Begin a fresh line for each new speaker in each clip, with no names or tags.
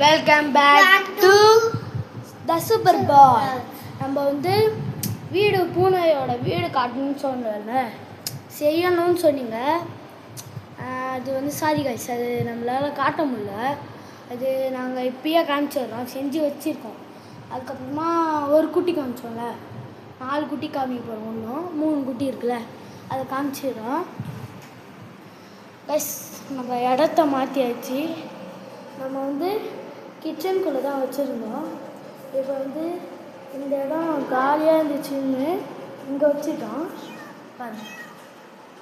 Welcome back to the super boy. நம்ம வந்து பூனையோட வீடு காட்டணும்னு சொன்னல, செய்யணும்னு சொன்னீங்க. அது வந்து சாரி கைஸ், அது நம்மளால் காட்ட முடியல. அது நாங்கள் இப்பயே காமிச்சிடுறோம், செஞ்சு வச்சுருக்கோம். அதுக்கப்புறமா ஒரு குட்டி காமிச்சோம்ல, 4 குட்டி காமிக்க போகிறோம். ஒன்றும் 3 குட்டி இருக்குல்ல, அதை காமிச்சிடுறோம் கைஸ். நம்ம இடத்த மாற்றியாச்சு. நம்ம வந்து கிச்சனுக்குள்ளே தான் வச்சுருந்தோம். இப்போ வந்து இந்த இடம் காலியாக இருந்துச்சுன்னு இங்கே வச்சுட்டோம். பாருங்க,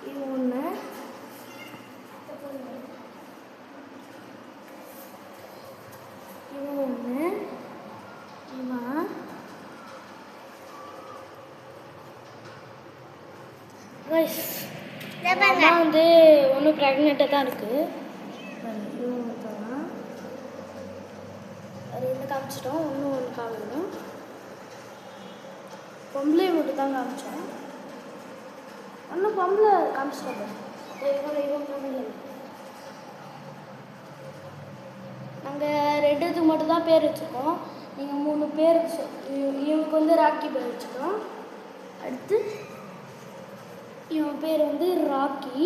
இது ஒன்று, இது ஒன்று, இவன் வந்து ஒன்றும் ப்ரெக்னெண்ட்டாக தான் இருக்குது. இவங்க தான் அது என்ன காமிச்சிட்டோம். ஒன்று காமிக்கணும். பொம்பளை மட்டும் தான் காமிச்சோம். ஒன்றும் பொம்பளை காமிச்சிட்டோம். நாங்கள் 2 மட்டும் தான் பேர் வச்சுருக்கோம். நீங்கள் 3 பேர் இவனுக்கு வந்து ராக்கி பேர் வச்சுக்கோம். அடுத்து இவன் பேர் வந்து ராக்கி.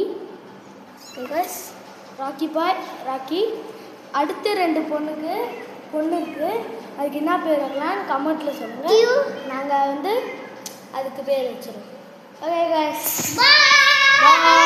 ராக்கி பாய், ராக்கி. அடுத்து 2 பொண்ணு இருக்குது. அதுக்கு என்ன பேர் வைக்கலான்னு கமெண்ட்டில் சொல்லுங்கள். நாங்கள் வந்து அதுக்கு பேர் வச்சுருவோம். ஓகே கைஸ், பாய்.